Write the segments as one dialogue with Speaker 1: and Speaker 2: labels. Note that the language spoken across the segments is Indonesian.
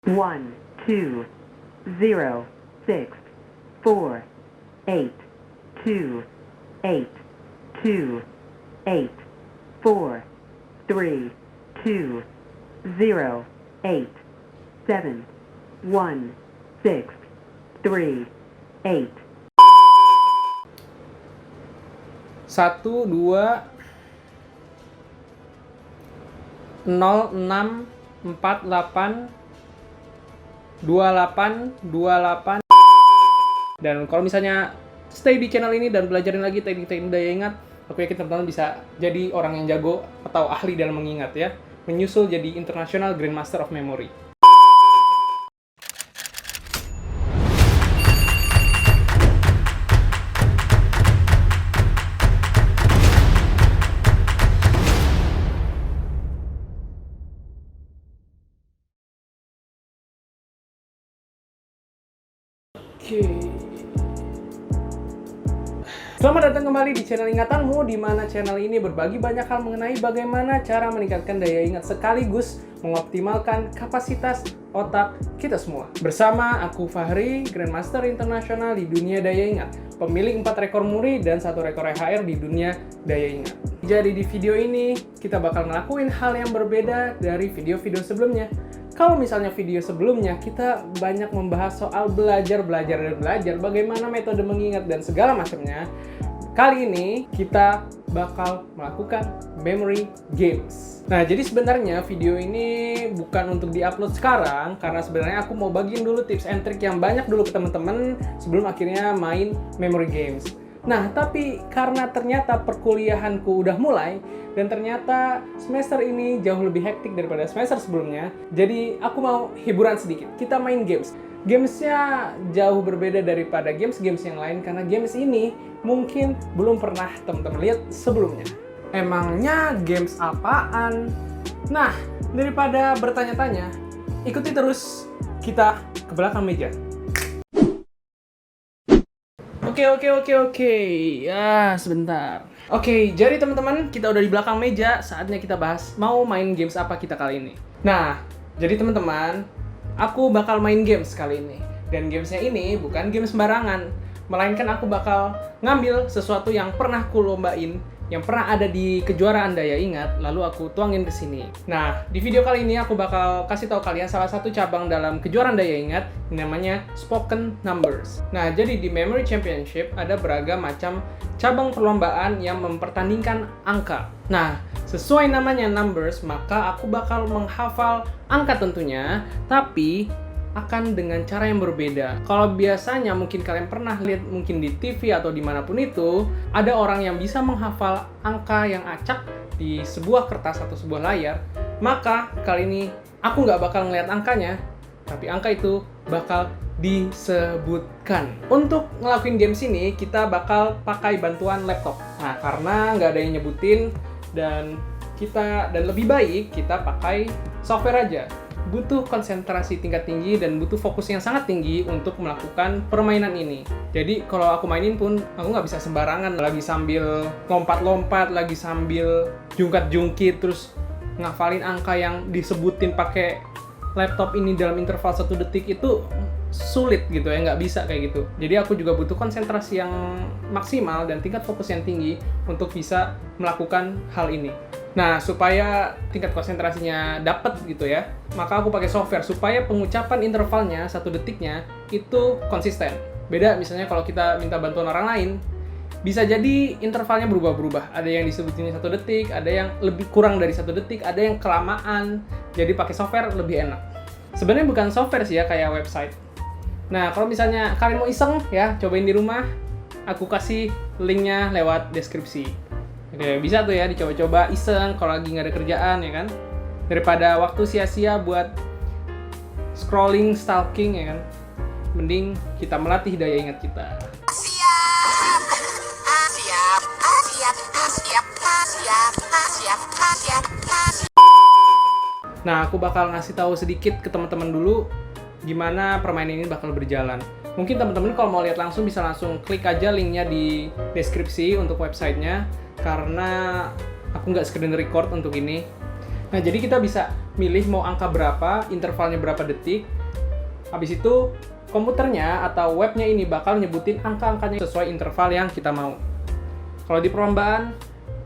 Speaker 1: 1, 2, 0, 6, 4, 8, 2, 8, 2, 8, 4, 3, 2, 0, 8, 7, 1, 6, 3, 8.
Speaker 2: 1, 2, 0, 6, 4, 8, 28, 28. Dan kalau misalnya stay di channel ini dan belajarin lagi teknik-teknik daya ingat, aku yakin teman-teman bisa jadi orang yang jago atau ahli dalam mengingat ya. Menyusul jadi International Grandmaster of Memory. Oke. Selamat datang kembali di channel Ingatanmu, di mana channel ini berbagi banyak hal mengenai bagaimana cara meningkatkan daya ingat sekaligus mengoptimalkan kapasitas otak kita semua. Bersama aku Fahri, Grandmaster Internasional di dunia daya ingat, pemilik 4 rekor muri dan 1 rekor EHR di dunia daya ingat. Jadi di video ini kita bakal ngelakuin hal yang berbeda dari video-video sebelumnya. Kalau misalnya video sebelumnya kita banyak membahas soal belajar bagaimana metode mengingat dan segala macamnya. Kali ini kita bakal melakukan memory games. Nah, jadi sebenarnya video ini bukan untuk diupload sekarang karena sebenarnya aku mau bagiin dulu tips and trick yang banyak dulu ke teman-teman sebelum akhirnya main memory games. Nah, tapi karena ternyata perkuliahanku udah mulai dan ternyata semester ini jauh lebih hektik daripada semester sebelumnya, jadi aku mau hiburan sedikit. Kita main games. Gamesnya jauh berbeda daripada games-games yang lain karena games ini mungkin belum pernah teman-teman lihat sebelumnya. Emangnya games apaan? Nah, daripada bertanya-tanya, ikuti terus kita ke belakang meja. Oke. Ya, sebentar. Oke, jadi teman-teman, kita udah di belakang meja. Saatnya kita bahas mau main games apa kita kali ini. Nah, jadi teman-teman, aku bakal main games kali ini. Dan gamesnya ini bukan game sembarangan. Melainkan aku bakal ngambil sesuatu yang pernah ku lombain, yang pernah ada di kejuaraan daya ingat, lalu aku tuangin ke sini. Nah, di video kali ini aku bakal kasih tahu kalian salah satu cabang dalam kejuaraan daya ingat, namanya Spoken Numbers. Nah, jadi di Memory Championship ada beragam macam cabang perlombaan yang mempertandingkan angka. Nah, sesuai namanya numbers, maka aku bakal menghafal angka tentunya, tapi akan dengan cara yang berbeda. Kalau biasanya mungkin kalian pernah lihat mungkin di TV atau dimanapun itu, ada orang yang bisa menghafal angka yang acak di sebuah kertas atau sebuah layar, maka kali ini aku nggak bakal ngeliat angkanya, tapi angka itu bakal disebutkan. Untuk ngelakuin games ini, kita bakal pakai bantuan laptop. Nah, karena nggak ada yang nyebutin dan lebih baik kita pakai software aja. Butuh konsentrasi tingkat tinggi dan butuh fokus yang sangat tinggi untuk melakukan permainan ini. Jadi kalau aku mainin pun aku nggak bisa sembarangan lagi sambil lompat-lompat, lagi sambil jungkat-jungkit terus ngafalin angka yang disebutin pakai laptop ini dalam interval 1 detik itu sulit gitu ya, nggak bisa kayak gitu. Jadi aku juga butuh konsentrasi yang maksimal dan tingkat fokus yang tinggi untuk bisa melakukan hal ini. Nah, supaya tingkat konsentrasinya dapat gitu ya, maka aku pakai software supaya pengucapan intervalnya 1 detiknya itu konsisten. Beda misalnya kalau kita minta bantuan orang lain, bisa jadi intervalnya berubah-berubah. Ada yang disebutin 1 detik, ada yang lebih kurang dari 1 detik, ada yang kelamaan. Jadi pakai software lebih enak. Sebenarnya bukan software sih ya, kayak website. Nah, kalau misalnya kalian mau iseng ya, cobain di rumah, aku kasih linknya lewat deskripsi. Oke, bisa tuh ya dicoba-coba iseng kalau lagi nggak ada kerjaan ya kan. Daripada waktu sia-sia buat scrolling, stalking ya kan. Mending kita melatih daya ingat kita. Nah, aku bakal ngasih tahu sedikit ke teman-teman dulu gimana permainan ini bakal berjalan. Mungkin teman-teman kalau mau lihat langsung bisa langsung klik aja linknya di deskripsi untuk websitenya, karena aku nggak screen record untuk ini. Nah, jadi kita bisa milih mau angka berapa, intervalnya berapa detik. Habis itu komputernya atau webnya ini bakal nyebutin angka-angkanya sesuai interval yang kita mau. Kalau di perlombaan,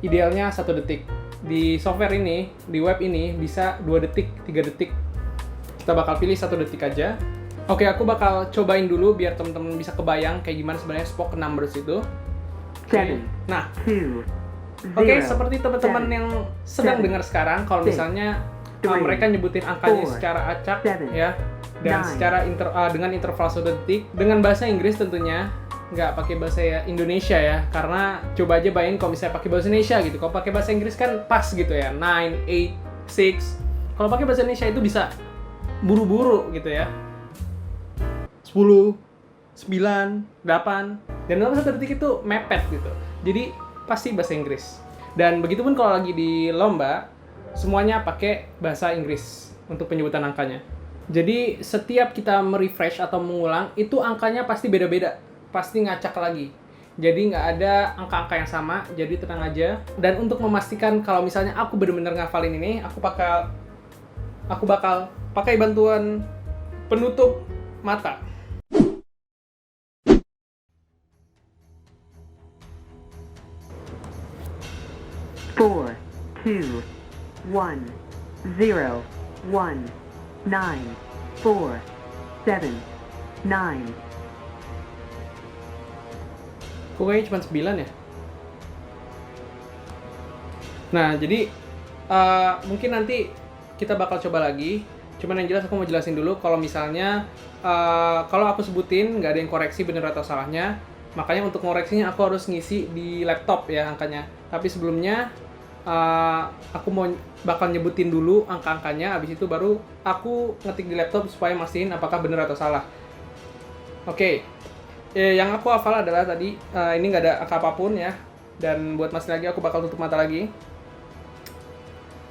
Speaker 2: idealnya 1 detik. Di software ini, di web ini, bisa 2 detik, 3 detik. Kita bakal pilih 1 detik aja. Oke, aku bakal cobain dulu biar teman-teman bisa kebayang kayak gimana sebenarnya spoken numbers itu. Oke.
Speaker 1: 7,
Speaker 2: Nah,
Speaker 1: 2, 0.
Speaker 2: oke, seperti teman-teman yang sedang
Speaker 1: seven,
Speaker 2: dengar sekarang, kalau
Speaker 1: six,
Speaker 2: misalnya
Speaker 1: three,
Speaker 2: mereka nyebutin angkanya
Speaker 1: four,
Speaker 2: secara acak,
Speaker 1: seven,
Speaker 2: ya, dan
Speaker 1: nine.
Speaker 2: secara dengan interval 1 detik, dengan bahasa Inggris tentunya, nggak pakai bahasa Indonesia ya, karena coba aja bayangin kalau misalnya pakai bahasa Indonesia gitu, kalau pakai bahasa Inggris kan pas gitu ya, 9, 8, 6, kalau pakai bahasa Indonesia itu bisa buru-buru gitu ya, 10, 9, 8, dan dalam 1 detik itu mepet gitu. Jadi pasti bahasa Inggris. Dan begitupun kalau lagi di lomba, semuanya pakai bahasa Inggris untuk penyebutan angkanya. Jadi setiap kita merefresh atau mengulang, itu angkanya pasti beda-beda. Pasti ngacak lagi. Jadi nggak ada angka-angka yang sama, jadi tenang aja. Dan untuk memastikan kalau misalnya aku benar-benar ngafalin ini, aku bakal pakai bantuan penutup mata.
Speaker 1: 4, 2, 1, 0, 1, 9, 4, 7, 9.
Speaker 2: Kok kayaknya cuma 9 ya? Nah, jadi mungkin nanti kita bakal coba lagi. Cuman yang jelas aku mau jelasin dulu kalau misalnya kalau aku sebutin nggak ada yang koreksi bener atau salahnya, makanya untuk ngoreksinya aku harus ngisi di laptop ya angkanya. Tapi sebelumnya aku bakal nyebutin dulu angka-angkanya, habis itu baru aku ngetik di laptop supaya mastiin apakah bener atau salah. Oke. Yang aku hafal adalah tadi, ini nggak ada angka apapun ya. Dan buat masih lagi, aku bakal tutup mata lagi.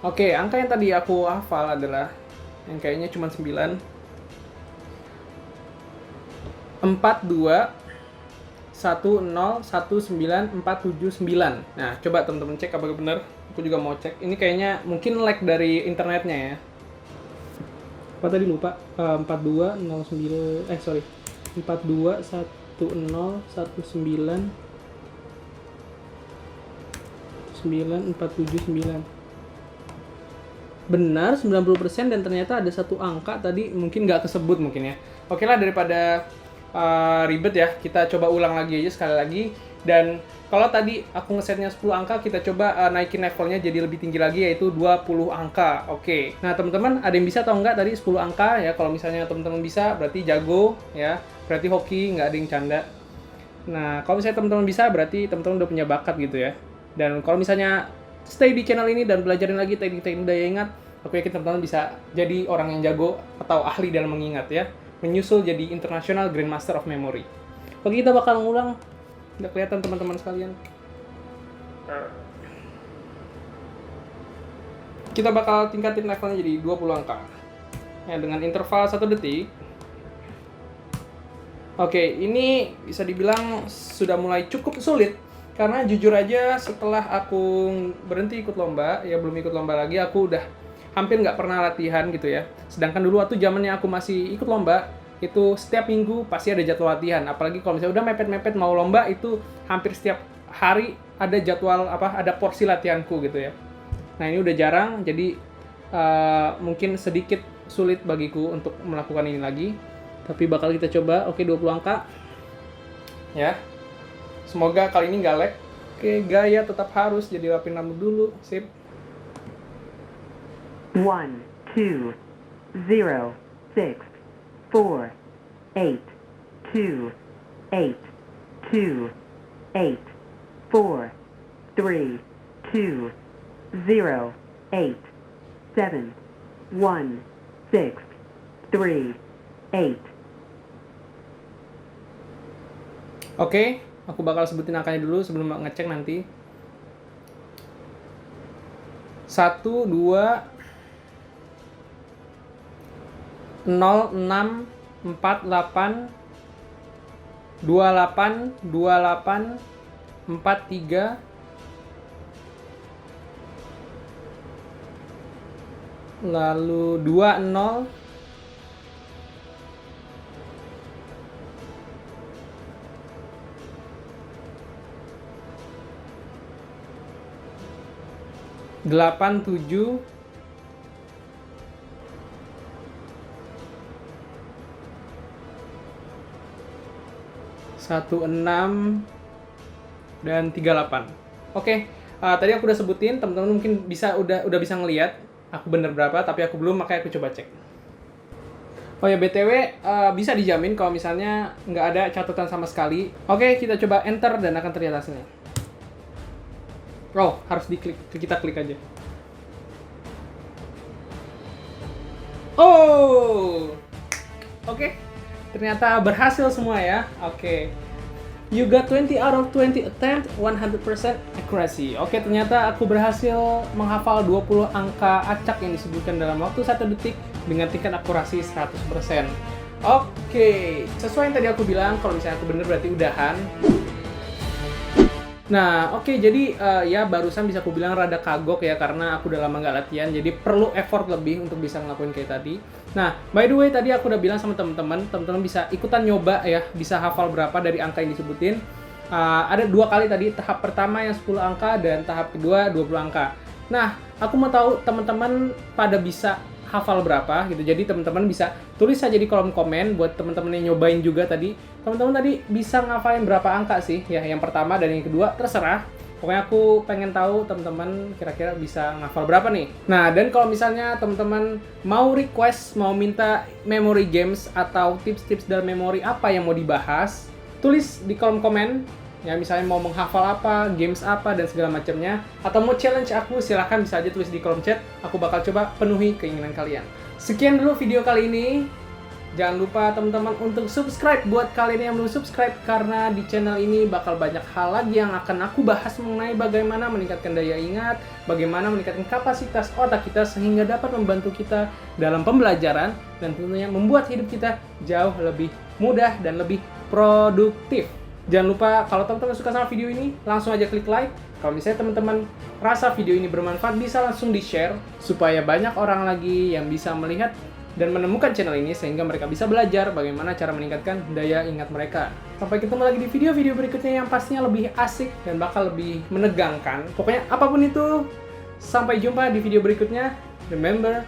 Speaker 2: Oke, angka yang tadi aku hafal adalah, yang kayaknya cuma 9. 42 10 19 479. Nah, coba teman-teman cek apakah benar. Aku juga mau cek. Ini kayaknya mungkin lag dari internetnya ya. Apa tadi lupa? 42 09 42 10 19 9479. Benar 90% dan ternyata ada satu angka tadi mungkin nggak kesebut mungkin ya. Oke lah, daripada ribet ya, kita coba ulang lagi aja sekali lagi. Dan kalau tadi aku ngesetnya 10 angka, kita coba naikin levelnya jadi lebih tinggi lagi, yaitu 20 angka. Oke. Nah, teman-teman ada yang bisa atau enggak tadi 10 angka ya? Kalau misalnya teman-teman bisa, berarti jago ya. Berarti hoki, nggak ada yang canda. Nah, kalau misalnya teman-teman bisa, berarti teman-teman udah punya bakat gitu ya. Dan kalau misalnya stay di channel ini dan belajarin lagi teknik-teknik daya ingat, aku yakin teman-teman bisa jadi orang yang jago atau ahli dalam mengingat ya. Menyusul jadi International Grandmaster of Memory. Oke, kita bakal ngulang. Nggak kelihatan teman-teman sekalian. Kita bakal tingkatin levelnya jadi 20 angka. Ya, dengan interval 1 detik. Oke, ini bisa dibilang sudah mulai cukup sulit. Karena jujur aja setelah aku berhenti ikut lomba, ya belum ikut lomba lagi, aku udah hampir nggak pernah latihan gitu ya. Sedangkan dulu waktu zamannya aku masih ikut lomba, itu setiap minggu pasti ada jadwal latihan. Apalagi kalau misalnya udah mepet-mepet mau lomba, itu hampir setiap hari ada jadwal ada porsi latihanku gitu ya. Nah, ini udah jarang, jadi mungkin sedikit sulit bagiku untuk melakukan ini lagi. Tapi bakal kita coba. Oke, 20 angka. Ya. Semoga kali ini nggak lag. Oke, gaya tetap harus, jadi rapin rambut dulu. Sip.
Speaker 1: 1, 2, 0, 6, 4, 8, 2, 8, 2, 8, 4, 3, 2, 0, 8, 7, 1, 6, 3, 8.
Speaker 2: Oke, aku bakal sebutin angkanya dulu sebelum ngecek nanti. 1, 2, 0, 6, 4, 8, 28, 28, 4, 3, lalu 20, delapan, 7, 16, dan 38. Oke, tadi aku udah sebutin, teman-teman mungkin udah bisa ngelihat aku bener berapa, tapi aku belum, makanya aku coba cek. Oh ya, BTW bisa dijamin kalau misalnya nggak ada catatan sama sekali. Oke, kita coba enter dan akan terlihat hasilnya. Oh, harus diklik, kita klik aja. Oh, oke. Ternyata berhasil semua ya. Oke. You got 20 out of 20 attempt, 100% accuracy. Oke, ternyata aku berhasil menghafal 20 angka acak yang disebutkan dalam waktu 1 detik dengan tingkat akurasi 100%. Oke, sesuai yang tadi aku bilang, kalau misalnya aku bener berarti udahan. Nah, oke, jadi ya barusan bisa aku bilang rada kagok ya, karena aku udah lama nggak latihan, jadi perlu effort lebih untuk bisa ngelakuin kayak tadi. Nah, by the way, tadi aku udah bilang sama teman-teman bisa ikutan nyoba ya, bisa hafal berapa dari angka yang disebutin. Ada 2 kali tadi, tahap pertama yang 10 angka dan tahap kedua 20 angka. Nah, aku mau tahu teman-teman pada bisa hafal berapa gitu. Jadi teman-teman bisa tulis aja di kolom komen buat teman-teman yang nyobain juga tadi. Teman-teman tadi bisa ngafalin berapa angka sih? Ya, yang pertama dan yang kedua terserah. Pokoknya aku pengen tahu teman-teman kira-kira bisa ngafal berapa nih. Nah, dan kalau misalnya teman-teman mau request, mau minta memory games atau tips-tips dalam memori apa yang mau dibahas, tulis di kolom komen. Ya, misalnya mau menghafal apa, games apa, dan segala macamnya. Atau mau challenge aku, silahkan bisa aja tulis di kolom chat. Aku bakal coba penuhi keinginan kalian. Sekian dulu video kali ini. Jangan lupa teman-teman untuk subscribe buat kalian yang belum subscribe, karena di channel ini bakal banyak hal lagi yang akan aku bahas mengenai bagaimana meningkatkan daya ingat, bagaimana meningkatkan kapasitas otak kita sehingga dapat membantu kita dalam pembelajaran, dan tentunya membuat hidup kita jauh lebih mudah dan lebih produktif. Jangan lupa kalau teman-teman suka sama video ini, langsung aja klik like. Kalau misalnya teman-teman rasa video ini bermanfaat, bisa langsung di-share supaya banyak orang lagi yang bisa melihat dan menemukan channel ini sehingga mereka bisa belajar bagaimana cara meningkatkan daya ingat mereka. Sampai ketemu lagi di video-video berikutnya yang pastinya lebih asik dan bakal lebih menegangkan. Pokoknya apapun itu, sampai jumpa di video berikutnya. Remember,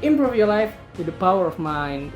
Speaker 2: improve your life with the power of mind.